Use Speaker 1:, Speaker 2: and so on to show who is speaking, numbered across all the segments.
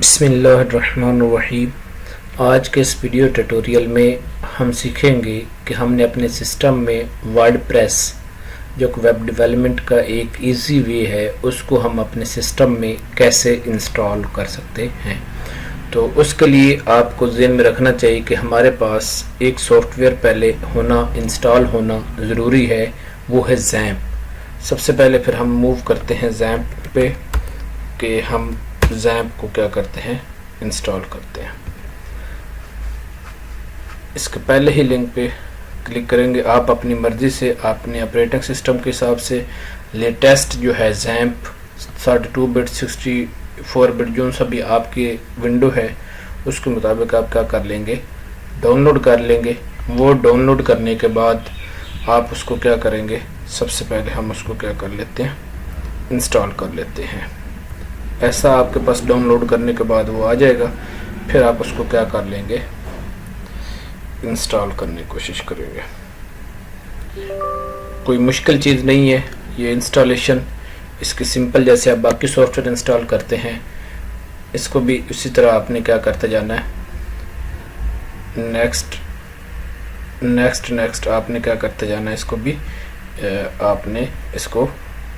Speaker 1: बिस्मिल्लाहिर्रहमानिर्रहीम। आज के इस वीडियो ट्यूटोरियल में हम सीखेंगे कि हमने अपने सिस्टम में वर्डप्रेस जो कि वेब डेवलपमेंट का एक इजी वे है उसको हम अपने सिस्टम में कैसे इंस्टॉल कर सकते हैं। तो उसके लिए आपको ज़हन में रखना चाहिए कि हमारे पास एक सॉफ्टवेयर पहले होना इंस्टॉल होना ज़रूरी है, वो है ज़ैम्प। सबसे पहले फिर हम मूव करते हैं ज़ैम्प पे कि हम ज़ैम्प को क्या करते हैं, इंस्टॉल करते हैं। इसके पहले ही लिंक पे क्लिक करेंगे। आप अपनी मर्ज़ी से अपने ऑपरेटिंग सिस्टम के हिसाब से लेटेस्ट जो है ज़ैम्प 32 बिट 64 बिट जो सा भी आपकी विंडो है उसके मुताबिक आप क्या कर लेंगे, डाउनलोड कर लेंगे। वो डाउनलोड करने के बाद आप उसको क्या करेंगे, सबसे पहले हम उसको क्या कर लेते हैं, इंस्टॉल कर लेते हैं। ऐसा आपके पास डाउनलोड करने के बाद वो आ जाएगा। फिर आप उसको क्या कर लेंगे, इंस्टॉल करने की कोशिश करेंगे। कोई मुश्किल चीज़ नहीं है ये इंस्टॉलेशन, इसकी सिंपल जैसे आप बाकी सॉफ्टवेयर इंस्टॉल करते हैं इसको भी उसी तरह आपने क्या करते जाना है, नेक्स्ट आपने क्या करते जाना है, इसको भी आपने इसको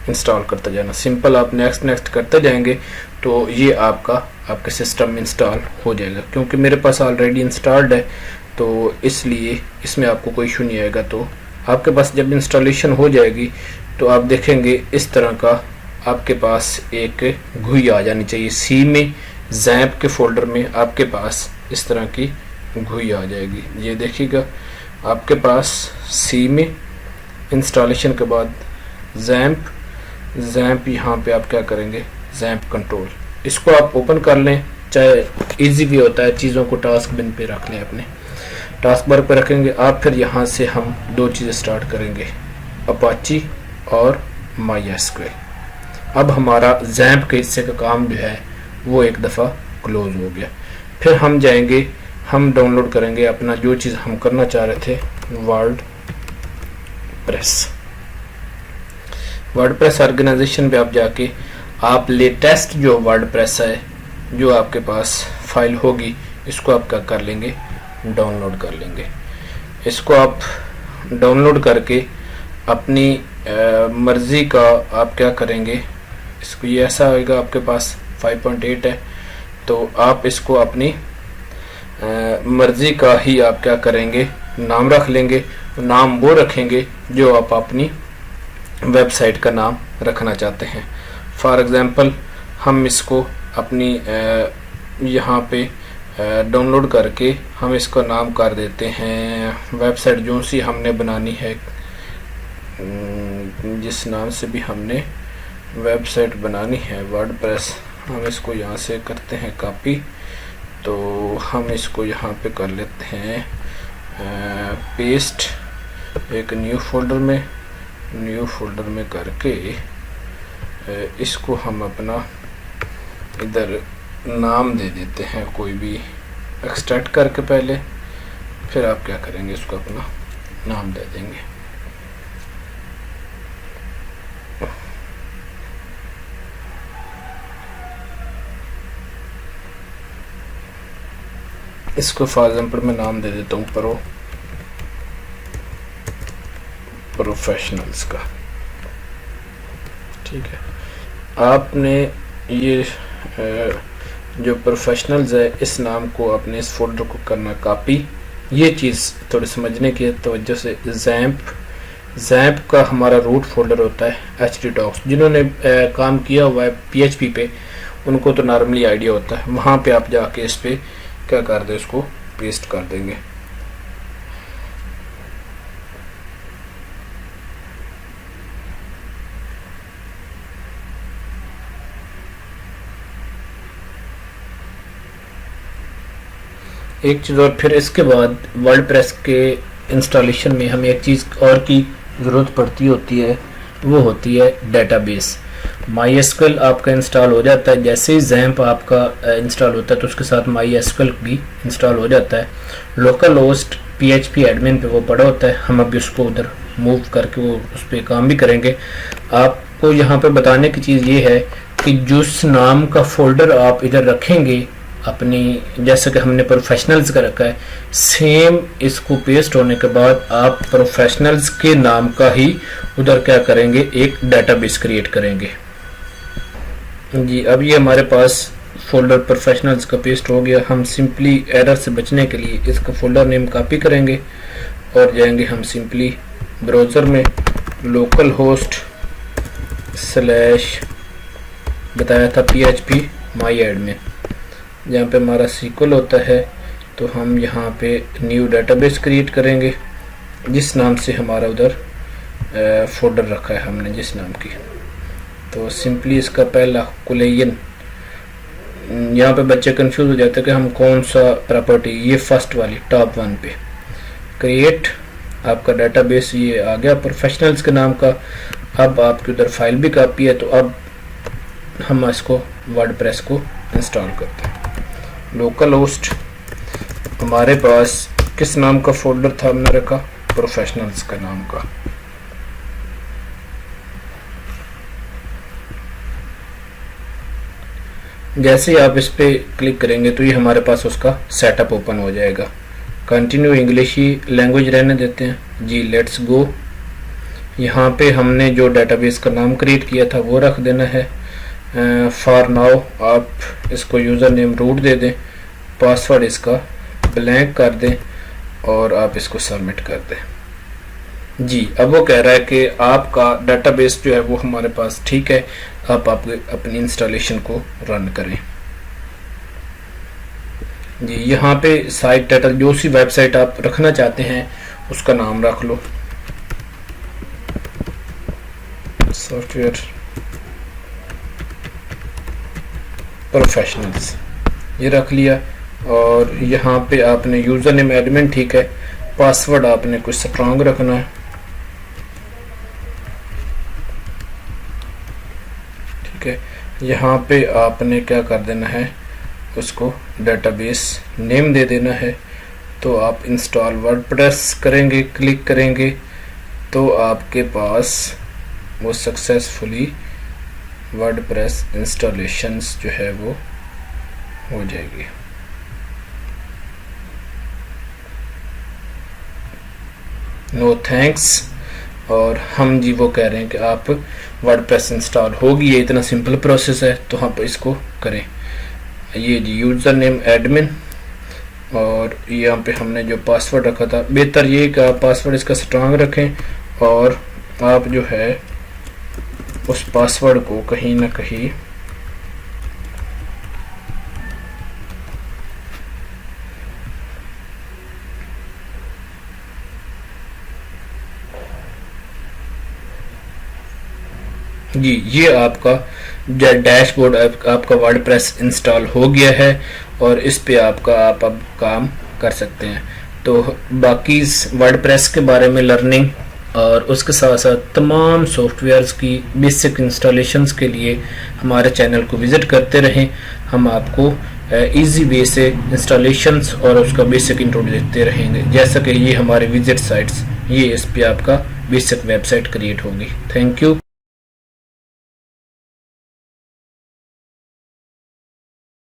Speaker 1: इंस्टॉल करते जाना। सिंपल आप नेक्स्ट करते जाएंगे तो ये आपके सिस्टम में इंस्टॉल हो जाएगा। क्योंकि मेरे पास ऑलरेडी इंस्टॉल्ड है तो इसलिए इसमें आपको कोई इशू नहीं आएगा। तो आपके पास जब इंस्टॉलेशन हो जाएगी तो आप देखेंगे इस तरह का आपके पास एक घुई आ जानी चाहिए। सी में ज़ैम्प के फोल्डर में आपके पास इस तरह की घुई आ जाएगी। ये देखिएगा आपके पास सी में इंस्टॉलेशन के बाद ज़ैम्प यहाँ पे आप क्या करेंगे, ज़ैम्प कंट्रोल, इसको आप ओपन कर लें। चाहे इजी भी होता है, चीज़ों को टास्क बिन पे रख लें, अपने टास्क बार पे रखेंगे आप। फिर यहाँ से हम दो चीज़ें स्टार्ट करेंगे, अपाची और MySQL। अब हमारा ज़ैम्प के हिस्से का काम जो है वो एक दफ़ा क्लोज हो गया। फिर हम जाएंगे, हम डाउनलोड करेंगे अपना जो चीज़ हम करना चाह रहे थे, वर्डप्रेस ऑर्गेनाइजेशन पे आप जाके आप लेटेस्ट जो वर्डप्रेस है जो आपके पास फाइल होगी इसको आप क्या कर लेंगे, डाउनलोड कर लेंगे। इसको आप डाउनलोड करके अपनी मर्ज़ी का आप क्या करेंगे, इसको ये ऐसा होगा आपके पास 5.8 है तो आप इसको अपनी मर्ज़ी का ही आप क्या करेंगे, नाम रख लेंगे। नाम वो रखेंगे जो आप अपनी वेबसाइट का नाम रखना चाहते हैं। फॉर एग्ज़ाम्पल हम इसको अपनी यहाँ पे डाउनलोड करके हम इसका नाम कर देते हैं, वेबसाइट जो सी हमने बनानी है, जिस नाम से भी हमने वेबसाइट बनानी है वर्डप्रेस, हम इसको यहाँ से करते हैं कॉपी। तो हम इसको यहाँ पे कर लेते हैं पेस्ट, एक न्यू फोल्डर में करके इसको हम अपना इधर नाम दे देते हैं, कोई भी एक्सट्रैक्ट करके पहले, फिर आप क्या करेंगे, इसको अपना नाम दे देंगे। इसको फॉर एग्जाम्पल मैं नाम दे देता हूँ प्रोफेशनल्स का, ठीक है। आपने ये जो प्रोफेशनल्स है इस नाम को अपने इस फोल्डर को करना कॉपी। ये चीज़ थोड़ी समझने की तवज्जो से, ज़ैम्प का हमारा रूट फोल्डर होता है htdocs। जिन्होंने काम किया हुआ है PHP पे उनको तो नॉर्मली आइडिया होता है, वहाँ पे आप जाके इस पे क्या कर दे, इसको पेस्ट कर देंगे। एक चीज़ और, फिर इसके बाद वर्डप्रेस के इंस्टॉलेशन में हमें एक चीज़ और की ज़रूरत पड़ती होती है, वो होती है डेटाबेस। MySQL आपका इंस्टॉल हो जाता है, जैसे ही ज़ैम्प आपका इंस्टॉल होता है तो उसके साथ MySQL भी इंस्टॉल हो जाता है। लोकल होस्ट PHP एडमिन पे वो पड़ा होता है, हम अभी उसको उधर मूव करके वो उस पर काम भी करेंगे। आपको यहाँ पे बताने की चीज़ ये है कि जिस नाम का फोल्डर आप इधर रखेंगे अपनी, जैसे कि हमने प्रोफेशनल्स का रखा है, सेम इसको पेस्ट होने के बाद आप प्रोफेशनल्स के नाम का ही उधर क्या करेंगे, एक डेटाबेस क्रिएट करेंगे। जी अब ये हमारे पास फोल्डर प्रोफेशनल्स का पेस्ट हो गया। हम सिंपली एरर से बचने के लिए इसका फोल्डर नेम कॉपी करेंगे और जाएंगे हम सिंपली ब्राउज़र में लोकल होस्ट / बताया था PHP माई एडमिन, जहाँ पे हमारा SQL होता है। तो हम यहाँ पे न्यू डेटाबेस क्रिएट करेंगे जिस नाम से हमारा उधर फोल्डर रखा है हमने जिस नाम की। तो सिंपली इसका पहला कुलेयन, यहाँ पे बच्चे कंफ्यूज हो जाते हैं कि हम कौन सा प्रॉपर्टी, ये फर्स्ट वाली टॉप 1 पे क्रिएट आपका डेटाबेस ये आ गया प्रोफेशनल्स के नाम का। अब आपकी उधर फाइल भी कॉपी है, तो अब हम इसको वर्डप्रेस को इंस्टॉल करते हैं। लोकल होस्ट हमारे पास किस नाम का फोल्डर था, हमने रखा प्रोफेशनल्स का नाम का। जैसे ही आप इस पे क्लिक करेंगे तो ये हमारे पास उसका सेटअप ओपन हो जाएगा। कंटिन्यू इंग्लिश ही लैंग्वेज रहने देते हैं जी, लेट्स गो। यहाँ पे हमने जो डेटाबेस का नाम क्रिएट किया था वो रख देना है। फॉर नाउ आप इसको यूज़र नेम रूट दे दें, पासवर्ड इसका ब्लैंक कर दें और आप इसको सबमिट कर दें। जी अब वो कह रहा है कि आपका डेटाबेस जो है वो हमारे पास ठीक है, आप अपनी इंस्टॉलेशन को रन करें। जी यहाँ पे साइट टाइटल जो सी वेबसाइट आप रखना चाहते हैं उसका नाम रख लो, सॉफ्टवेयर प्रोफेशनल्स ये रख लिया। और यहाँ पे आपने यूज़र नेम एडमिन ठीक है, पासवर्ड आपने कुछ स्ट्रॉन्ग रखना है, ठीक है। यहाँ पे आपने क्या कर देना है, उसको डेटाबेस नेम दे देना है। तो आप इंस्टॉल वर्डप्रेस करेंगे, क्लिक करेंगे तो आपके पास वो सक्सेसफुली वर्डप्रेस इंस्टॉलेशंस जो है वो हो जाएगी। No thanks. और हम जी वो कह रहे हैं कि आप वर्डप्रेस इंस्टॉल होगी, ये इतना सिंपल प्रोसेस है तो हम इसको करें। ये जी यूज़र नेम एडमिन और यहाँ पे हमने जो पासवर्ड रखा था, बेहतर ये कि आप पासवर्ड इसका स्ट्रांग रखें और आप जो है उस पासवर्ड को कहीं ना कहीं जी ये आपका डैशबोर्ड आपका वर्डप्रेस इंस्टॉल हो गया है और इस पे आप अब काम कर सकते हैं। तो बाकी वर्डप्रेस के बारे में लर्निंग और उसके साथ साथ तमाम सॉफ्टवेयर्स की बेसिक इंस्टॉलेशंस के लिए हमारे चैनल को विज़िट करते रहें। हम आपको इजी वे से इंस्टॉलेशंस और उसका बेसिक इंट्रो देते रहेंगे। जैसा कि ये हमारे विजिट साइट्स, ये इस पे आपका बेसिक वेबसाइट क्रिएट होगी। Thank you.